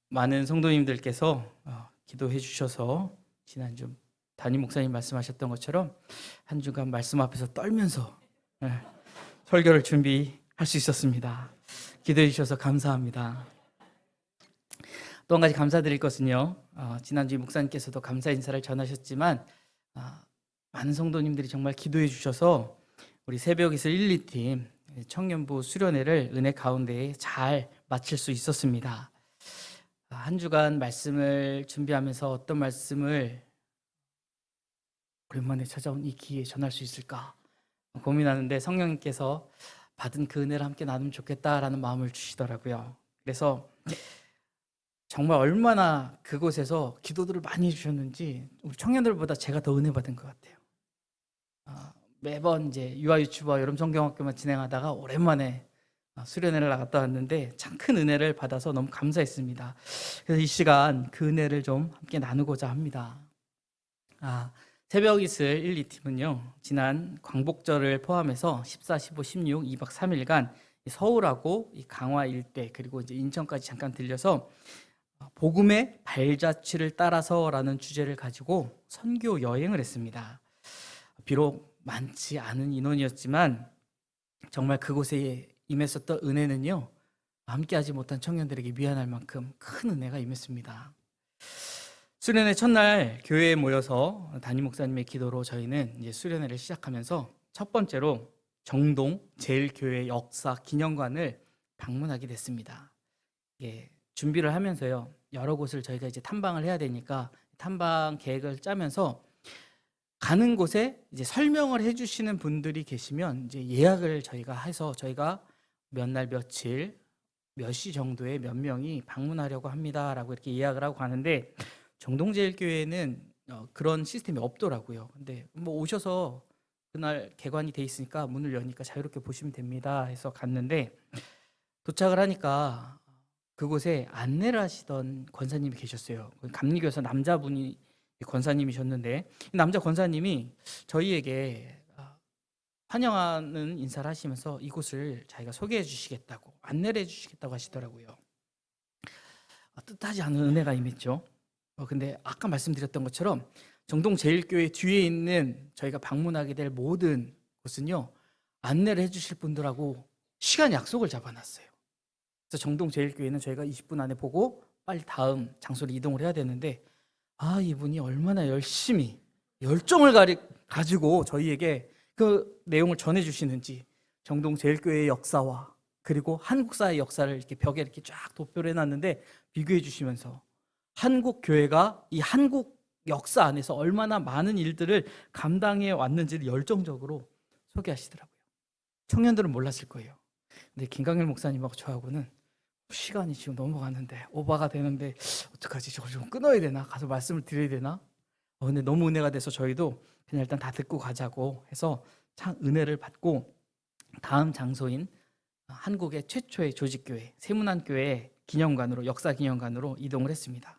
많은 성도님들께서 기도해 주셔서 지난주 담임 목사님 말씀하셨던 것처럼 한 주간 말씀 앞에서 떨면서 설교를 준비할 수 있었습니다. 기도해 주셔서 감사합니다. 또 한 가지 감사드릴 것은요, 지난주 목사님께서도 감사 인사를 전하셨지만 많은 성도님들이 정말 기도해 주셔서 우리 새벽이슬 1, 2팀 청년부 수련회를 은혜 가운데에 잘 마칠 수 있었습니다. 한 주간 말씀을 준비하면서 어떤 말씀을 오랜만에 찾아온 이 기회에 전할 수 있을까 고민하는데 성령님께서 받은 그 은혜를 함께 나누면 좋겠다라는 마음을 주시더라고요. 그래서 정말 얼마나 그곳에서 기도들을 많이 해주셨는지 우리 청년들보다 제가 더 은혜 받은 것 같아요. 매번 이제 유아 유치부와 여름 성경학교만 진행하다가 오랜만에 수련회를 나갔다 왔는데 참 큰 은혜를 받아서 너무 감사했습니다. 그래서 이 시간 그 은혜를 좀 함께 나누고자 합니다. 새벽 이슬 1, 2팀은요 지난 광복절을 포함해서 14, 15, 16, 2박 3일간 서울하고 이 강화 일대 그리고 이제 인천까지 잠깐 들려서 복음의 발자취를 따라서라는 주제를 가지고 선교 여행을 했습니다. 비록 많지 않은 인원이었지만 정말 그곳에 임했었던 은혜는요 함께하지 못한 청년들에게 미안할 만큼 큰 은혜가 임했습니다. 수련회 첫날 교회에 모여서 담임 목사님의 기도로 저희는 이제 수련회를 시작하면서 첫 번째로 정동 제일교회 역사 기념관을 방문하게 됐습니다. 준비를 하면서요 여러 곳을 저희가 이제 탐방을 해야 되니까 탐방 계획을 짜면서 가는 곳에 이제 설명을 해주시는 분들이 계시면 이제 예약을 저희가 해서 저희가 몇 날 며칠 몇 시 정도에 몇 명이 방문하려고 합니다라고 이렇게 예약을 하고 가는데 정동제일교회는 그런 시스템이 없더라고요. 근데 뭐 오셔서 그날 개관이 돼 있으니까 문을 여니까 자유롭게 보시면 됩니다 해서 갔는데 도착을 하니까 그곳에 안내를 하시던 권사님이 계셨어요. 감리교에서 남자분이 권사님이셨는데 남자 권사님이 저희에게 환영하는 인사를 하시면서 이곳을 자기가 소개해 주시겠다고 안내를 해 주시겠다고 하시더라고요. 뜻하지 않은 은혜가 임했죠. 근데 아까 말씀드렸던 것처럼 정동제일교회 뒤에 있는 저희가 방문하게 될 모든 곳은요 안내를 해 주실 분들하고 시간 약속을 잡아놨어요. 그래서 정동제일교회는 저희가 20분 안에 보고 빨리 다음 장소로 이동을 해야 되는데 이분이 얼마나 열심히 열정을 가지고 저희에게 그 내용을 전해주시는지 정동제일교회의 역사와 그리고 한국사의 역사를 이렇게 벽에 이렇게 쫙 도표를 해놨는데 비교해 주시면서 한국 교회가 이 한국 역사 안에서 얼마나 많은 일들을 감당해 왔는지를 열정적으로 소개하시더라고요. 청년들은 몰랐을 거예요. 근데 김강일 목사님하고 저하고는 시간이 지금 넘어가는데 오버가 되는데 어떡하지? 저걸 좀 끊어야 되나? 가서 말씀을 드려야 되나? 근데 너무 은혜가 돼서 저희도 그냥 일단 다 듣고 가자고 해서 참 은혜를 받고 다음 장소인 한국의 최초의 조직교회 세문안교회 기념관으로 역사 기념관으로 이동을 했습니다.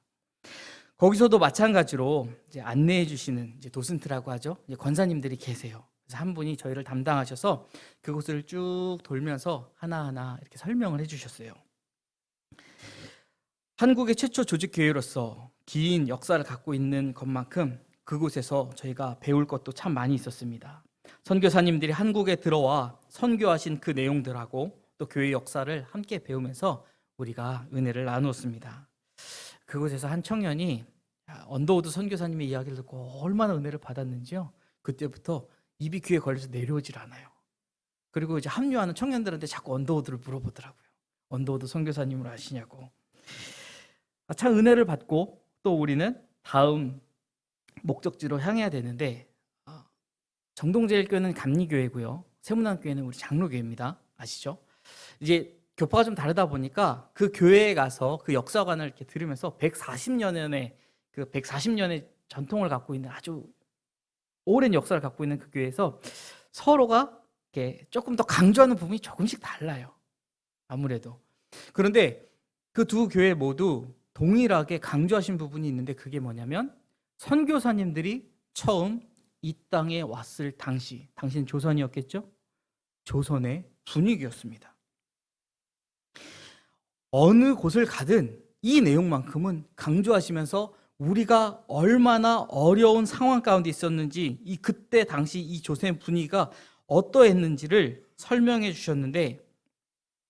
거기서도 마찬가지로 이제 안내해 주시는 이제 도슨트라고 하죠. 이제 권사님들이 계세요. 그래서 한 분이 저희를 담당하셔서 그곳을 쭉 돌면서 하나하나 이렇게 설명을 해 주셨어요. 한국의 최초 조직교회로서 긴 역사를 갖고 있는 것만큼 그곳에서 저희가 배울 것도 참 많이 있었습니다. 선교사님들이 한국에 들어와 선교하신 그 내용들하고 또 교회 역사를 함께 배우면서 우리가 은혜를 나누었습니다. 그곳에서 한 청년이 언더우드 선교사님의 이야기를 듣고 얼마나 은혜를 받았는지요. 그때부터 입이 귀에 걸려서 내려오질 않아요. 그리고 이제 합류하는 청년들한테 자꾸 언더우드를 물어보더라고요. 언더우드 선교사님을 아시냐고. 참 은혜를 받고 또 우리는 다음 목적지로 향해야 되는데 정동제일교회는 감리교회고요. 세문안교회는 우리 장로교회입니다. 아시죠? 이제 교파가 좀 다르다 보니까 그 교회에 가서 그 역사관을 이렇게 들으면서 140년의 전통을 갖고 있는 아주 오랜 역사를 갖고 있는 그 교회에서 서로가 이렇게 조금 더 강조하는 부분이 조금씩 달라요. 아무래도. 그런데 그 두 교회 모두 동일하게 강조하신 부분이 있는데 그게 뭐냐면 선교사님들이 처음 이 땅에 왔을 당시는 조선이었겠죠? 조선의 분위기였습니다. 어느 곳을 가든 이 내용만큼은 강조하시면서 우리가 얼마나 어려운 상황 가운데 있었는지, 이 그때 당시 이 조선의 분위기가 어떠했는지를 설명해 주셨는데,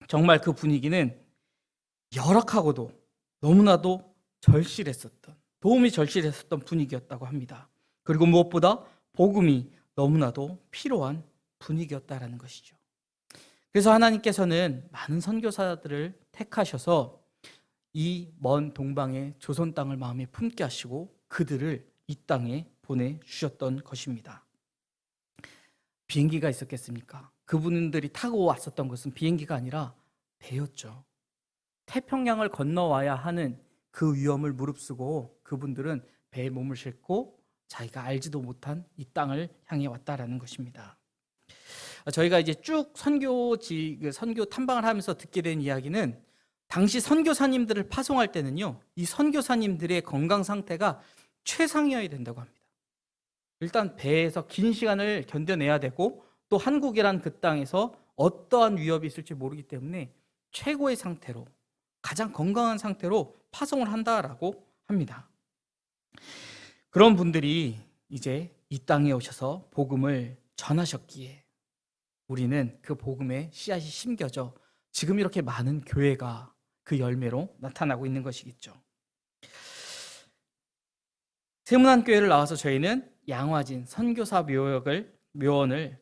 정말 그 분위기는 열악하고도 너무나도 절실했었던, 도움이 절실했었던 분위기였다고 합니다. 그리고 무엇보다 복음이 너무나도 필요한 분위기였다라는 것이죠. 그래서 하나님께서는 많은 선교사들을 택하셔서 이 먼 동방의 조선 땅을 마음에 품게 하시고 그들을 이 땅에 보내주셨던 것입니다. 비행기가 있었겠습니까? 그분들이 타고 왔었던 것은 비행기가 아니라 배였죠. 태평양을 건너와야 하는 그 위험을 무릅쓰고 그분들은 배에 몸을 싣고 자기가 알지도 못한 이 땅을 향해 왔다라는 것입니다. 저희가 이제 쭉 선교 탐방을 하면서 듣게 된 이야기는, 당시 선교사님들을 파송할 때는요, 이 선교사님들의 건강 상태가 최상이어야 된다고 합니다. 일단 배에서 긴 시간을 견뎌내야 되고, 또 한국이란 그 땅에서 어떠한 위협이 있을지 모르기 때문에 최고의 상태로, 가장 건강한 상태로 파송을 한다라고 합니다. 그런 분들이 이제 이 땅에 오셔서 복음을 전하셨기에 우리는 그 복음의 씨앗이 심겨져 지금 이렇게 많은 교회가 그 열매로 나타나고 있는 것이겠죠. 세문안교회를 나와서 저희는 양화진 선교사 묘원을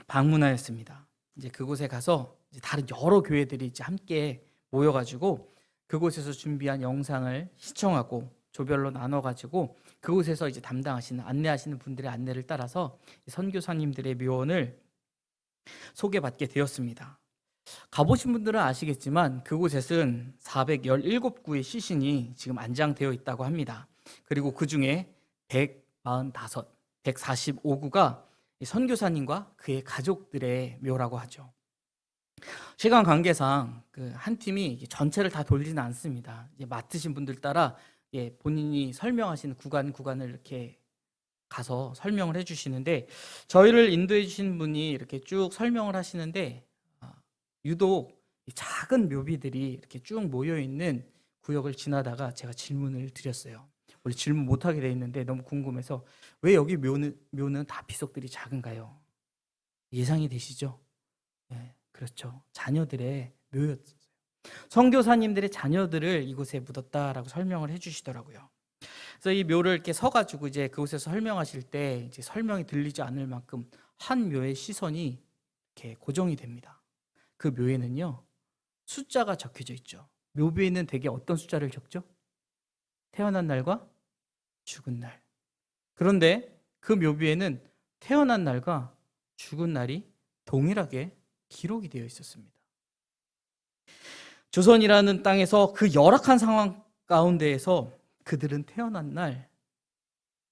방문하였습니다. 이제 그곳에 가서 이제 다른 여러 교회들이 이제 함께 모여가지고 그곳에서 준비한 영상을 시청하고 조별로 나눠가지고 그곳에서 이제 안내하시는 분들의 안내를 따라서 선교사님들의 묘원을 소개받게 되었습니다. 가보신 분들은 아시겠지만 그곳에는 417구의 시신이 지금 안장되어 있다고 합니다. 그리고 그 중에 145구가 선교사님과 그의 가족들의 묘라고 하죠. 시간 관계상 그 한 팀이 전체를 다 돌리지는 않습니다. 이제 맡으신 분들 따라 본인이 설명하시는 구간을 이렇게 가서 설명을 해주시는데, 저희를 인도해 주신 분이 이렇게 쭉 설명을 하시는데 유독 작은 묘비들이 이렇게 쭉 모여 있는 구역을 지나다가 제가 질문을 드렸어요. 원래 질문 못하게 돼 있는데 너무 궁금해서, 왜 여기 묘는 다 비석들이 작은가요? 예상이 되시죠? 네, 그렇죠. 자녀들의 묘였어요. 선교사님들의 자녀들을 이곳에 묻었다라고 설명을 해주시더라고요. 그래서 이 묘를 이렇게 서가지고 이제 그곳에서 설명하실 때 이제 설명이 들리지 않을 만큼 한 묘의 시선이 이렇게 고정이 됩니다. 그 묘에는요, 숫자가 적혀져 있죠. 묘비에는 대개 어떤 숫자를 적죠? 태어난 날과 죽은 날. 그런데 그 묘비에는 태어난 날과 죽은 날이 동일하게 기록이 되어 있었습니다. 조선이라는 땅에서 그 열악한 상황 가운데에서 그들은 태어난 날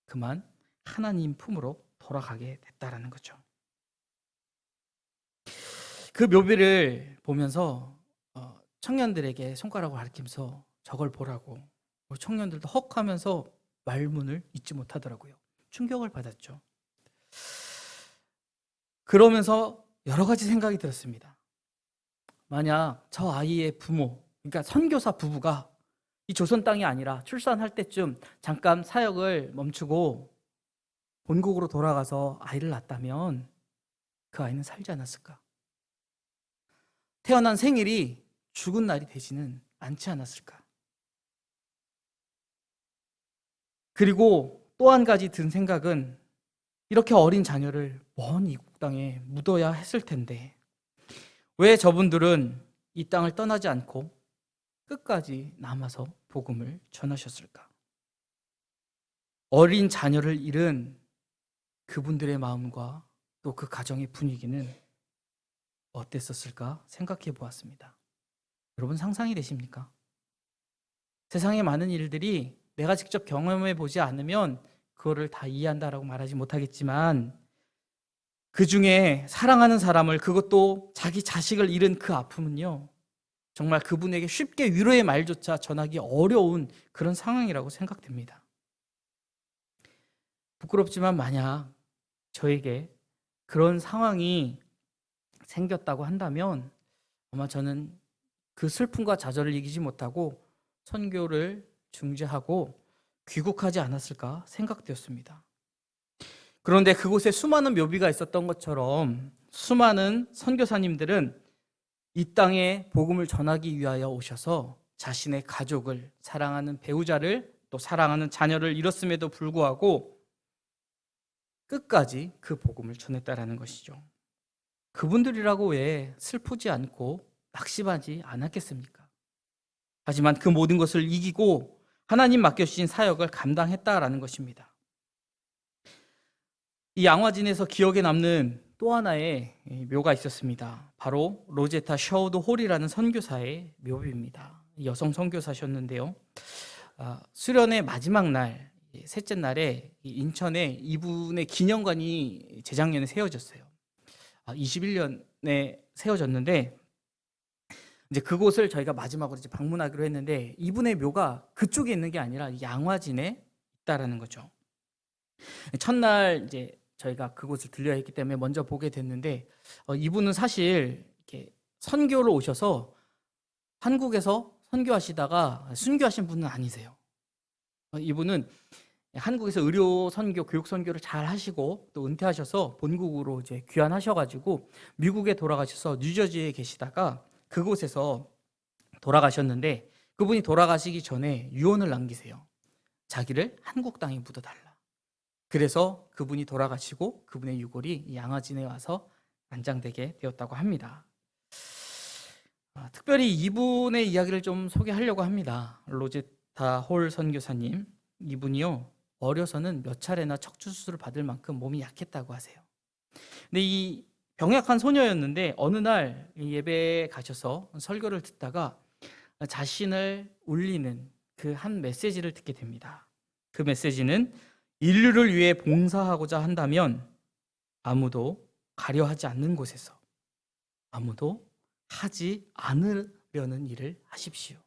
그만 하나님 품으로 돌아가게 됐다라는 거죠. 그 묘비를 보면서 청년들에게 손가락을 가리키면서 저걸 보라고, 청년들도 헉 하면서 말문을 잇지 못하더라고요. 충격을 받았죠. 그러면서 여러 가지 생각이 들었습니다. 만약 저 아이의 부모, 그러니까 선교사 부부가 이 조선 땅이 아니라 출산할 때쯤 잠깐 사역을 멈추고 본국으로 돌아가서 아이를 낳았다면 그 아이는 살지 않았을까? 태어난 생일이 죽은 날이 되지는 않지 않았을까? 그리고 또 한 가지 든 생각은, 이렇게 어린 자녀를 먼 이국 땅에 묻어야 했을 텐데 왜 저분들은 이 땅을 떠나지 않고 끝까지 남아서 복음을 전하셨을까? 어린 자녀를 잃은 그분들의 마음과 또 그 가정의 분위기는 어땠었을까 생각해 보았습니다. 여러분, 상상이 되십니까? 세상의 많은 일들이 내가 직접 경험해 보지 않으면 그거를 다 이해한다라고 말하지 못하겠지만, 그 중에 사랑하는 사람을, 그것도 자기 자식을 잃은 그 아픔은요, 정말 그분에게 쉽게 위로의 말조차 전하기 어려운 그런 상황이라고 생각됩니다. 부끄럽지만 만약 저에게 그런 상황이 생겼다고 한다면 아마 저는 그 슬픔과 좌절을 이기지 못하고 선교를 중지하고 귀국하지 않았을까 생각되었습니다. 그런데 그곳에 수많은 묘비가 있었던 것처럼 수많은 선교사님들은 이 땅에 복음을 전하기 위하여 오셔서 자신의 가족을, 사랑하는 배우자를, 또 사랑하는 자녀를 잃었음에도 불구하고 끝까지 그 복음을 전했다라는 것이죠. 그분들이라고 왜 슬프지 않고 낙심하지 않았겠습니까? 하지만 그 모든 것을 이기고 하나님 맡겨주신 사역을 감당했다라는 것입니다. 이 양화진에서 기억에 남는 또 하나의 묘가 있었습니다. 바로 로제타 셔우드 홀이라는 선교사의 묘비입니다. 여성 선교사셨는데요. 수련의 마지막 날, 셋째 날에 인천에 이분의 기념관이 재작년에 세워졌어요. 21년에 세워졌는데 이제 그곳을 저희가 마지막으로 이제 방문하기로 했는데 이분의 묘가 그쪽에 있는 게 아니라 양화진에 있다라는 거죠. 첫날 이제 저희가 그곳을 들려야 했기 때문에 먼저 보게 됐는데 이분은 사실 이렇게 선교로 오셔서 한국에서 선교하시다가 순교하신 분은 아니세요. 이분은 한국에서 의료 선교, 교육 선교를 잘 하시고 또 은퇴하셔서 본국으로 이제 귀환하셔가지고 미국에 돌아가셔서 뉴저지에 계시다가 그곳에서 돌아가셨는데 그분이 돌아가시기 전에 유언을 남기세요. 자기를 한국 땅에 묻어달라. 그래서 그분이 돌아가시고 그분의 유골이 양화진에 와서 안장되게 되었다고 합니다. 특별히 이분의 이야기를 좀 소개하려고 합니다. 로제타 홀 선교사님, 이분이요 어려서는 몇 차례나 척추 수술을 받을 만큼 몸이 약했다고 하세요. 근데 이 병약한 소녀였는데 어느 날 예배에 가셔서 설교를 듣다가 자신을 울리는 그 한 메시지를 듣게 됩니다. 그 메시지는 인류를 위해 봉사하고자 한다면 아무도 가려 하지 않는 곳에서 아무도 하지 않으려는 일을 하십시오.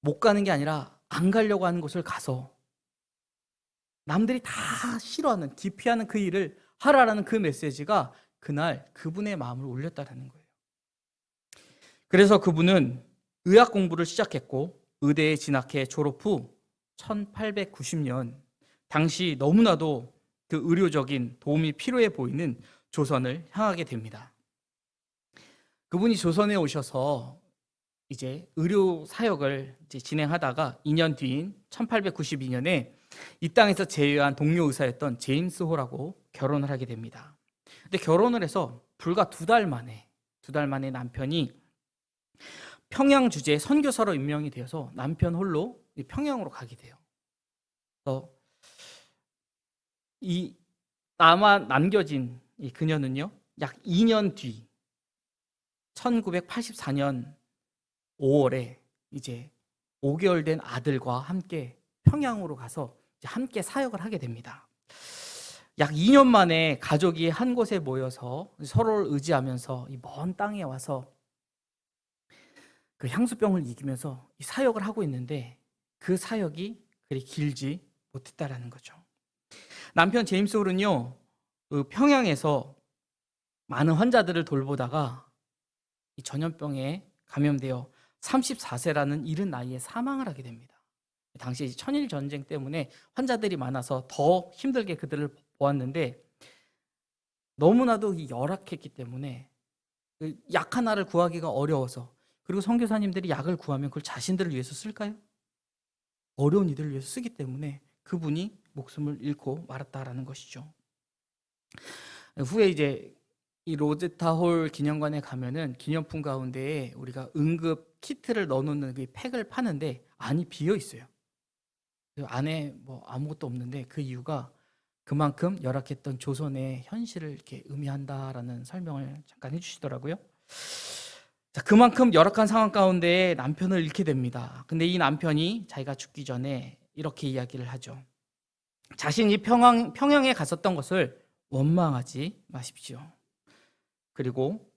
못 가는 게 아니라 안 가려고 하는 곳을 가서 남들이 다 싫어하는, 기피하는 그 일을 하라라는 그 메시지가 그날 그분의 마음을 울렸다는 거예요. 그래서 그분은 의학 공부를 시작했고 의대에 진학해 졸업 후 1890년 당시 너무나도 그 의료적인 도움이 필요해 보이는 조선을 향하게 됩니다. 그분이 조선에 오셔서 이제 의료 사역을 이제 진행하다가 2년 뒤인 1892년에 이 땅에서 제외한 동료 의사였던 제임스 홀하고 결혼을 하게 됩니다. 근데 결혼을 해서 불과 두 달 만에 남편이 평양 주재 선교사로 임명이 되어서 남편 홀로 평양으로 가게 돼요. 그래서 이 남겨진 이 그녀는요, 약 2년 뒤 1984년 5월에 이제 5개월 된 아들과 함께 평양으로 가서 이제 함께 사역을 하게 됩니다. 약 2년 만에 가족이 한 곳에 모여서 서로를 의지하면서 이 먼 땅에 와서 그 향수병을 이기면서 이 사역을 하고 있는데 그 사역이 그리 길지 못했다라는 거죠. 남편 제임스 홀은요, 그 평양에서 많은 환자들을 돌보다가 이 전염병에 감염되어 34세라는 이른 나이에 사망을 하게 됩니다. 당시 천일 전쟁 때문에 환자들이 많아서 더 힘들게 그들을 보았는데 너무나도 열악했기 때문에 약 하나를 구하기가 어려워서, 그리고 선교사님들이 약을 구하면 그걸 자신들을 위해서 쓸까요? 어려운 이들을 위해서 쓰기 때문에 그분이 목숨을 잃고 말았다라는 것이죠. 후에 이제 이 로제타 홀 기념관에 가면은 기념품 가운데에 우리가 응급 키트를 넣어놓는 그 팩을 파는데 안이 비어 있어요. 그 안에 뭐 아무것도 없는데 그 이유가 그만큼 열악했던 조선의 현실을 이렇게 의미한다라는 설명을 잠깐 해주시더라고요. 자, 그만큼 열악한 상황 가운데 남편을 잃게 됩니다. 근데 이 남편이 자기가 죽기 전에 이렇게 이야기를 하죠. 자신이 평양에 갔었던 것을 원망하지 마십시오. 그리고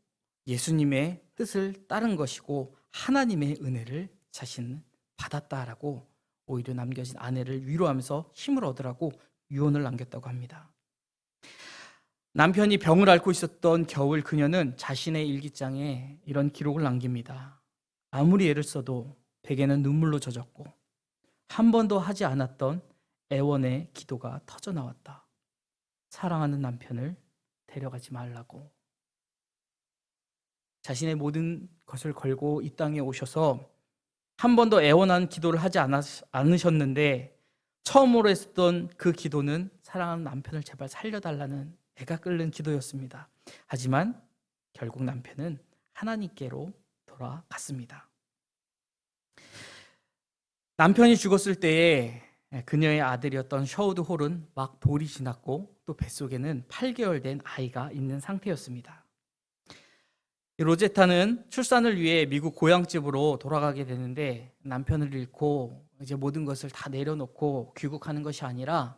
예수님의 뜻을 따른 것이고 하나님의 은혜를 자신은 받았다라고 오히려 남겨진 아내를 위로하면서 힘을 얻으라고 유언을 남겼다고 합니다. 남편이 병을 앓고 있었던 겨울 그녀는 자신의 일기장에 이런 기록을 남깁니다. 아무리 애를 써도 베개는 눈물로 젖었고 한 번도 하지 않았던 애원의 기도가 터져 나왔다. 사랑하는 남편을 데려가지 말라고. 자신의 모든 것을 걸고 이 땅에 오셔서 한 번도 애원한 기도를 하지 않으셨는데 처음으로 했던 그 기도는 사랑하는 남편을 제발 살려달라는 애가 끓는 기도였습니다. 하지만 결국 남편은 하나님께로 돌아갔습니다. 남편이 죽었을 때에 그녀의 아들이었던 셔우드 홀은 막 돌이 지났고 또 뱃속에는 8개월 된 아이가 있는 상태였습니다. 로제타는 출산을 위해 미국 고향집으로 돌아가게 되는데 남편을 잃고 이제 모든 것을 다 내려놓고 귀국하는 것이 아니라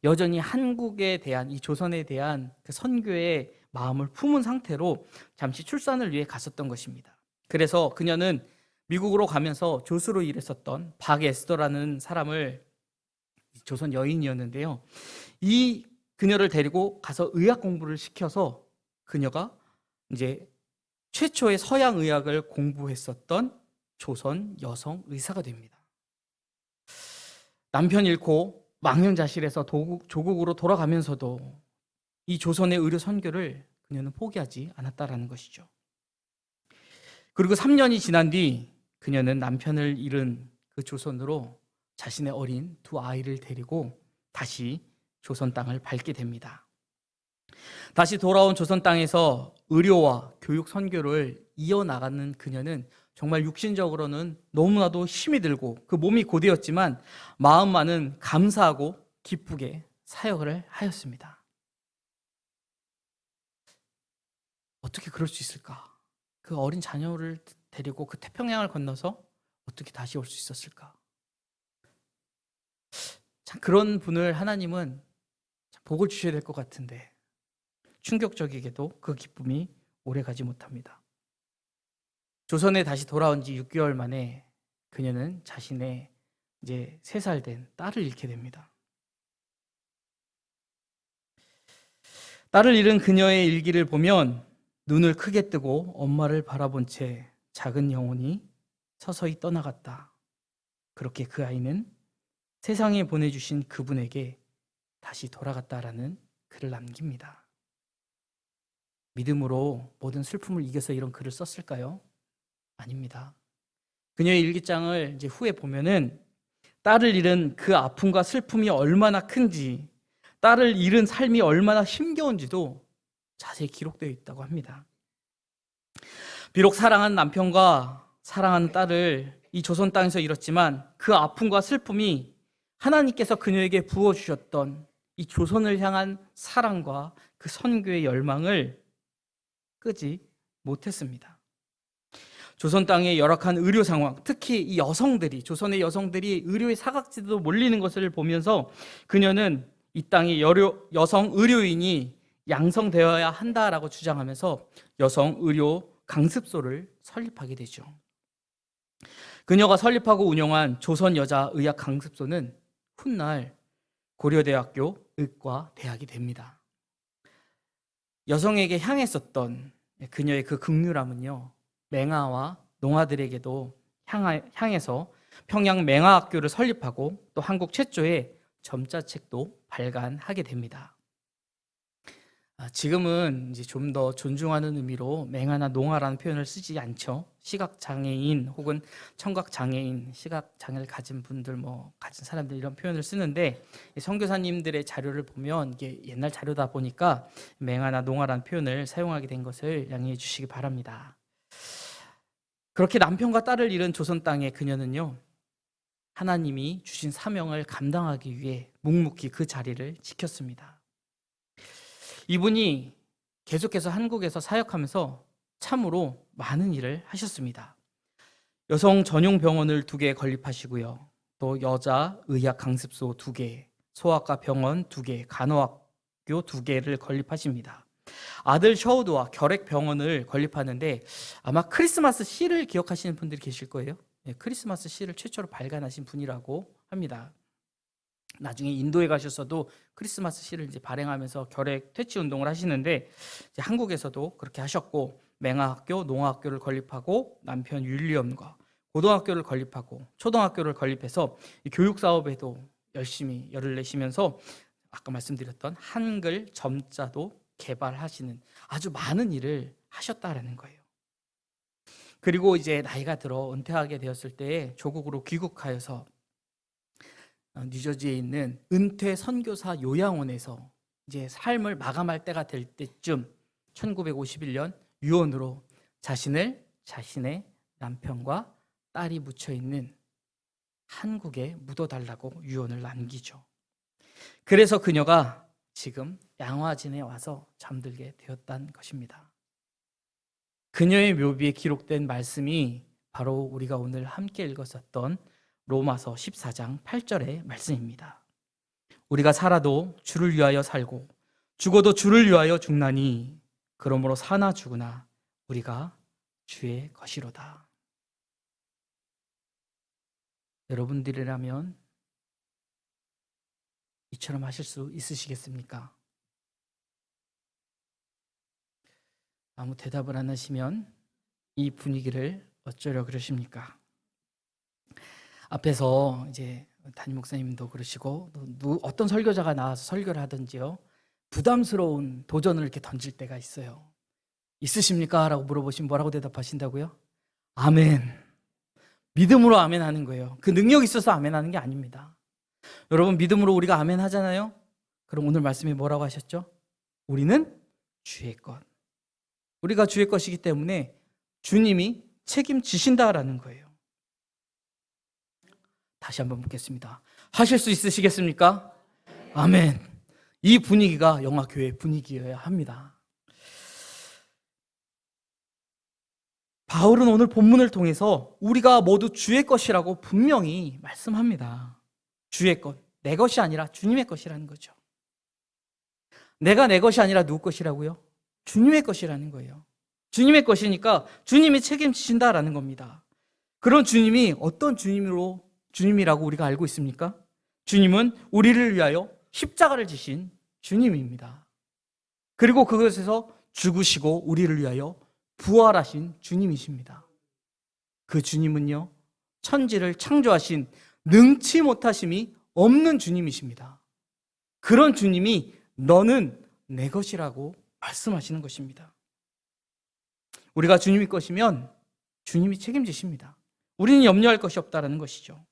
여전히 한국에 대한 이 조선에 대한 그 선교의 마음을 품은 상태로 잠시 출산을 위해 갔었던 것입니다. 그래서 그녀는 미국으로 가면서 조수로 일했었던 박에스더라는 사람을 조선 여인이었는데요. 이 그녀를 데리고 가서 의학 공부를 시켜서 그녀가 이제 최초의 서양 의학을 공부했었던 조선 여성 의사가 됩니다. 남편 잃고 망연자실해서 조국으로 돌아가면서도 이 조선의 의료 선교를 그녀는 포기하지 않았다라는 것이죠. 그리고 3년이 지난 뒤 그녀는 남편을 잃은 그 조선으로 자신의 어린 두 아이를 데리고 다시 조선 땅을 밟게 됩니다. 다시 돌아온 조선 땅에서 의료와 교육 선교를 이어나가는 그녀는 정말 육신적으로는 너무나도 힘이 들고 그 몸이 고되었지만 마음만은 감사하고 기쁘게 사역을 하였습니다. 어떻게 그럴 수 있을까? 그 어린 자녀를 데리고 그 태평양을 건너서 어떻게 다시 올 수 있었을까? 참 그런 분을 하나님은 복을 주셔야 될 것 같은데 충격적이게도 그 기쁨이 오래가지 못합니다. 조선에 다시 돌아온 지 6개월 만에 그녀는 자신의 이제 3살 된 딸을 잃게 됩니다. 딸을 잃은 그녀의 일기를 보면 눈을 크게 뜨고 엄마를 바라본 채 작은 영혼이 서서히 떠나갔다. 그렇게 그 아이는 세상에 보내주신 그분에게 다시 돌아갔다라는 글을 남깁니다. 믿음으로 모든 슬픔을 이겨서 이런 글을 썼을까요? 아닙니다. 그녀의 일기장을 이제 후에 보면은 딸을 잃은 그 아픔과 슬픔이 얼마나 큰지, 딸을 잃은 삶이 얼마나 힘겨운지도 자세히 기록되어 있다고 합니다. 비록 사랑하는 남편과 사랑하는 딸을 이 조선 땅에서 잃었지만 그 아픔과 슬픔이 하나님께서 그녀에게 부어주셨던 이 조선을 향한 사랑과 그 선교의 열망을 끄지 못했습니다. 조선 땅의 열악한 의료 상황, 특히 이 여성들이, 조선의 여성들이 의료의 사각지대로 몰리는 것을 보면서 그녀는 이 땅의 여성 의료인이 양성되어야 한다라고 주장하면서 여성 의료 강습소를 설립하게 되죠. 그녀가 설립하고 운영한 조선여자의학 강습소는 훗날 고려대학교 의과대학이 됩니다. 여성에게 향했었던 그녀의 그 긍휼함은요, 맹아와 농아들에게도 향해서 평양 맹아학교를 설립하고 또 한국 최초의 점자책도 발간하게 됩니다. 지금은 이제 좀 더 존중하는 의미로 맹아나 농아라는 표현을 쓰지 않죠. 시각장애인 혹은 청각장애인, 시각장애를 가진 분들, 가진 사람들 이런 표현을 쓰는데 선교사님들의 자료를 보면 이게 옛날 자료다 보니까 맹아나 농아라는 표현을 사용하게 된 것을 양해해 주시기 바랍니다. 그렇게 남편과 딸을 잃은 조선 땅의 그녀는요, 하나님이 주신 사명을 감당하기 위해 묵묵히 그 자리를 지켰습니다. 이분이 계속해서 한국에서 사역하면서 참으로 많은 일을 하셨습니다. 여성 전용 병원을 2개 건립하시고요. 또 여자 의학 강습소 2개, 소아과 병원 2개, 간호학교 2개를 건립하십니다. 아들 셔우드와 결핵 병원을 건립하는데 아마 크리스마스 시를 기억하시는 분들이 계실 거예요. 크리스마스 시를 최초로 발간하신 분이라고 합니다. 나중에 인도에 가셔서도 크리스마스 시를 이제 발행하면서 결핵 퇴치 운동을 하시는데 이제 한국에서도 그렇게 하셨고 맹아학교, 농아학교를 건립하고 남편 윌리엄과 고등학교를 건립하고 초등학교를 건립해서 이 교육 사업에도 열심히 열을 내시면서 아까 말씀드렸던 한글 점자도 개발하시는 아주 많은 일을 하셨다라는 거예요. 그리고 이제 나이가 들어 은퇴하게 되었을 때 조국으로 귀국하여서 뉴저지에 있는 은퇴 선교사 요양원에서 이제 삶을 마감할 때가 될 때쯤 1951년 유언으로 자신의 남편과 딸이 묻혀 있는 한국에 묻어달라고 유언을 남기죠. 그래서 그녀가 지금 양화진에 와서 잠들게 되었다는 것입니다. 그녀의 묘비에 기록된 말씀이 바로 우리가 오늘 함께 읽었었던 로마서 14장 8절의 말씀입니다. 우리가 살아도 주를 위하여 살고 죽어도 주를 위하여 죽나니 그러므로 사나 죽으나 우리가 주의 것이로다. 여러분들이라면 이처럼 하실 수 있으시겠습니까? 아무 대답을 안 하시면 이 분위기를 어쩌려 그러십니까? 앞에서 이제 담임 목사님도 그러시고 어떤 설교자가 나와서 설교를 하든지요, 부담스러운 도전을 이렇게 던질 때가 있어요. 있으십니까? 라고 물어보시면 뭐라고 대답하신다고요? 아멘. 믿음으로 아멘 하는 거예요. 그 능력이 있어서 아멘 하는 게 아닙니다. 여러분, 믿음으로 우리가 아멘 하잖아요. 그럼 오늘 말씀이 뭐라고 하셨죠? 우리는 주의 것. 우리가 주의 것이기 때문에 주님이 책임지신다라는 거예요. 다시 한번 묻겠습니다. 하실 수 있으시겠습니까? 아멘. 이 분위기가 영화교회 분위기여야 합니다. 바울은 오늘 본문을 통해서 우리가 모두 주의 것이라고 분명히 말씀합니다. 주의 것, 내 것이 아니라 주님의 것이라는 거죠. 내가 내 것이 아니라 누구 것이라고요? 주님의 것이라는 거예요. 주님의 것이니까 주님이 책임지신다라는 겁니다. 그런 주님이 어떤 주님이라고 우리가 알고 있습니까? 주님은 우리를 위하여 십자가를 지신 주님입니다. 그리고 그것에서 죽으시고 우리를 위하여 부활하신 주님이십니다. 그 주님은요, 천지를 창조하신 능치 못하심이 없는 주님이십니다. 그런 주님이 너는 내 것이라고 말씀하시는 것입니다. 우리가 주님의 것이면 주님이 책임지십니다. 우리는 염려할 것이 없다는 것이죠.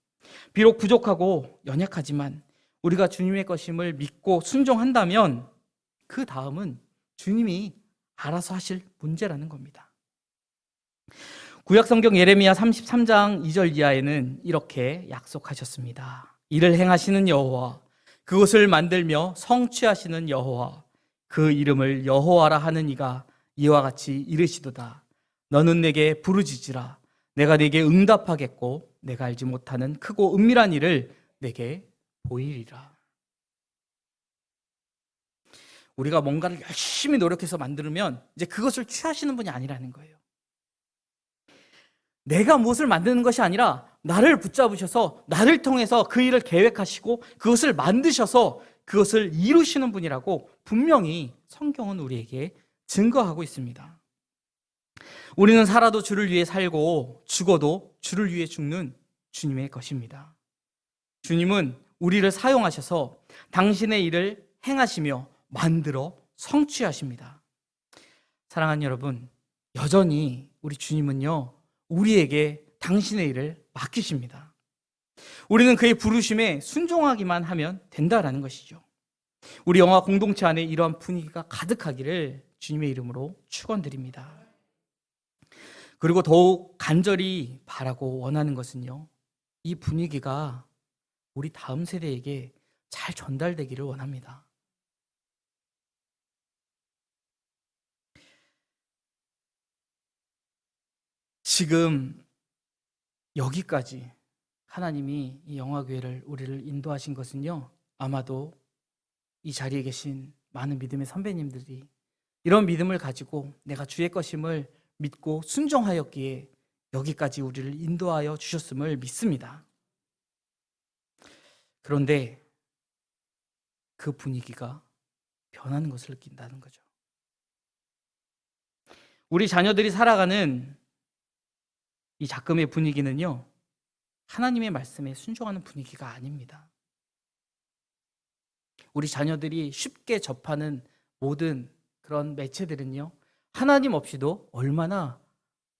비록 부족하고 연약하지만 우리가 주님의 것임을 믿고 순종한다면 그 다음은 주님이 알아서 하실 문제라는 겁니다. 구약성경 예레미야 33장 2절 이하에는 이렇게 약속하셨습니다. 이를 행하시는 여호와, 그것을 만들며 성취하시는 여호와, 그 이름을 여호와라 하는 이가 이와 같이 이르시도다. 너는 내게 부르짖으라. 내가 내게 응답하겠고 내가 알지 못하는 크고 은밀한 일을 내게 보이리라. 우리가 뭔가를 열심히 노력해서 만들면 이제 그것을 취하시는 분이 아니라는 거예요. 내가 무엇을 만드는 것이 아니라 나를 붙잡으셔서 나를 통해서 그 일을 계획하시고 그것을 만드셔서 그것을 이루시는 분이라고 분명히 성경은 우리에게 증거하고 있습니다. 우리는 살아도 주를 위해 살고 죽어도 주를 위해 죽는 주님의 것입니다. 주님은 우리를 사용하셔서 당신의 일을 행하시며 만들어 성취하십니다. 사랑하는 여러분, 여전히 우리 주님은요, 우리에게 당신의 일을 맡기십니다. 우리는 그의 부르심에 순종하기만 하면 된다라는 것이죠. 우리 영화 공동체 안에 이러한 분위기가 가득하기를 주님의 이름으로 축원드립니다. 그리고 더욱 간절히 바라고 원하는 것은요, 이 분위기가 우리 다음 세대에게 잘 전달되기를 원합니다. 지금 여기까지 하나님이 이 영화교회를 우리를 인도하신 것은요, 아마도 이 자리에 계신 많은 믿음의 선배님들이 이런 믿음을 가지고 내가 주의 것임을 믿고 순종하였기에 여기까지 우리를 인도하여 주셨음을 믿습니다. 그런데 그 분위기가 변하는 것을 느낀다는 거죠. 우리 자녀들이 살아가는 이 작금의 분위기는요, 하나님의 말씀에 순종하는 분위기가 아닙니다. 우리 자녀들이 쉽게 접하는 모든 그런 매체들은요, 하나님 없이도 얼마나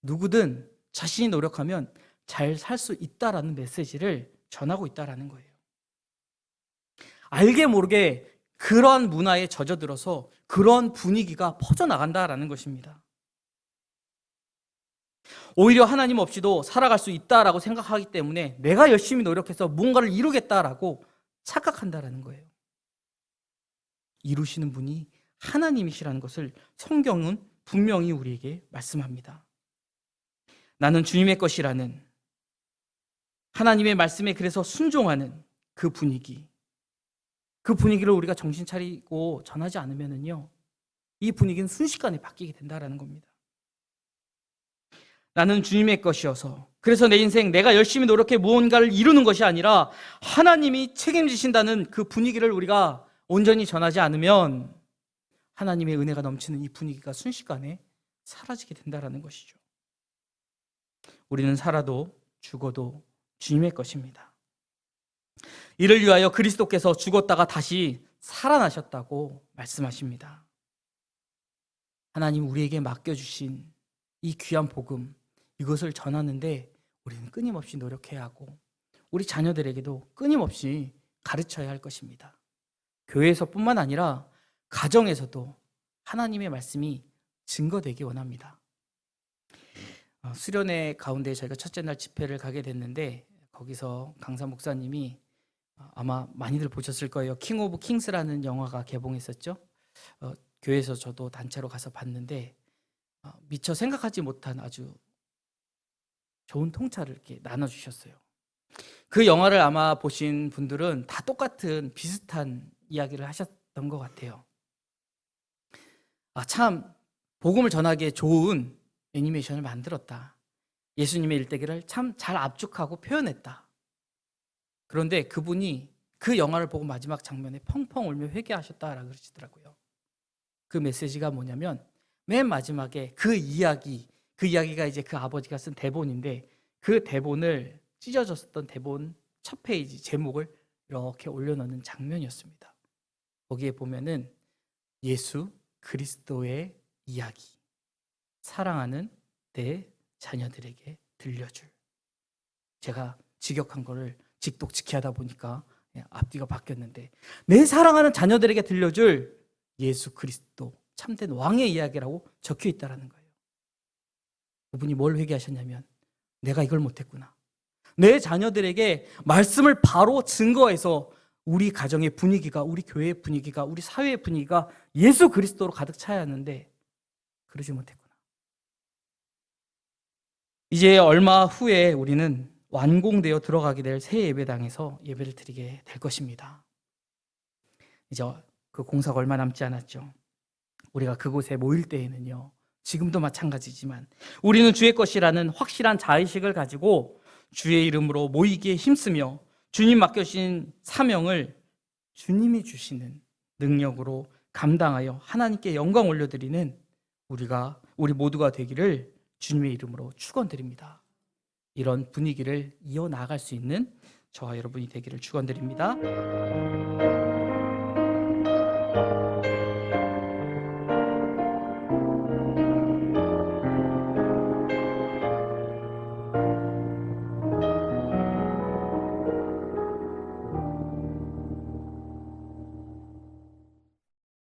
누구든 자신이 노력하면 잘 살 수 있다라는 메시지를 전하고 있다라는 거예요. 알게 모르게 그러한 문화에 젖어들어서 그런 분위기가 퍼져나간다라는 것입니다. 오히려 하나님 없이도 살아갈 수 있다라고 생각하기 때문에 내가 열심히 노력해서 무언가를 이루겠다라고 착각한다라는 거예요. 이루시는 분이 하나님이시라는 것을 성경은 분명히 우리에게 말씀합니다. 나는 주님의 것이라는 하나님의 말씀에 그래서 순종하는 그 분위기를 우리가 정신 차리고 전하지 않으면요, 이 분위기는 순식간에 바뀌게 된다라는 겁니다. 나는 주님의 것이어서, 그래서 내 인생 내가 열심히 노력해 무언가를 이루는 것이 아니라 하나님이 책임지신다는 그 분위기를 우리가 온전히 전하지 않으면 하나님의 은혜가 넘치는 이 분위기가 순식간에 사라지게 된다라는 것이죠. 우리는 살아도 죽어도 주님의 것입니다. 이를 위하여 그리스도께서 죽었다가 다시 살아나셨다고 말씀하십니다. 하나님 우리에게 맡겨주신 이 귀한 복음, 이것을 전하는데 우리는 끊임없이 노력해야 하고 우리 자녀들에게도 끊임없이 가르쳐야 할 것입니다. 교회에서뿐만 아니라 가정에서도 하나님의 말씀이 증거되기 원합니다. 수련회 가운데 저희가 첫째 날 집회를 가게 됐는데 거기서 강사 목사님이 아마 많이들 보셨을 거예요. 킹 오브 킹스라는 영화가 개봉했었죠. 교회에서 저도 단체로 가서 봤는데 미처 생각하지 못한 아주 좋은 통찰을 이렇게 나눠주셨어요. 그 영화를 아마 보신 분들은 다 똑같은 비슷한 이야기를 하셨던 것 같아요. 참 복음을 전하기에 좋은 애니메이션을 만들었다. 예수님의 일대기를 참 잘 압축하고 표현했다. 그런데 그분이 그 영화를 보고 마지막 장면에 펑펑 울며 회개하셨다라고 그러시더라고요. 그 메시지가 뭐냐면 맨 마지막에 그 이야기가 이제 그 아버지가 쓴 대본인데 그 대본을 찢어졌었던 대본 첫 페이지 제목을 이렇게 올려놓는 장면이었습니다. 거기에 보면은 예수 그리스도의 이야기, 사랑하는 내 자녀들에게 들려줄. 제가 직역한 거를 직독직해하다 보니까 앞뒤가 바뀌었는데 내 사랑하는 자녀들에게 들려줄 예수 그리스도 참된 왕의 이야기라고 적혀 있다는 거예요. 그분이 뭘 회개하셨냐면 내가 이걸 못했구나. 내 자녀들에게 말씀을 바로 증거해서 우리 가정의 분위기가, 우리 교회의 분위기가, 우리 사회의 분위기가 예수 그리스도로 가득 차야 하는데 그러지 못했구나. 이제 얼마 후에 우리는 완공되어 들어가게 될 새 예배당에서 예배를 드리게 될 것입니다. 이제 그 공사가 얼마 남지 않았죠. 우리가 그곳에 모일 때에는요, 지금도 마찬가지지만 우리는 주의 것이라는 확실한 자의식을 가지고 주의 이름으로 모이기에 힘쓰며 주님 맡겨주신 사명을 주님이 주시는 능력으로 감당하여 하나님께 영광 올려드리는 우리 모두가 되기를 주님의 이름으로 축원드립니다. 이런 분위기를 이어나갈 수 있는 저와 여러분이 되기를 축원드립니다.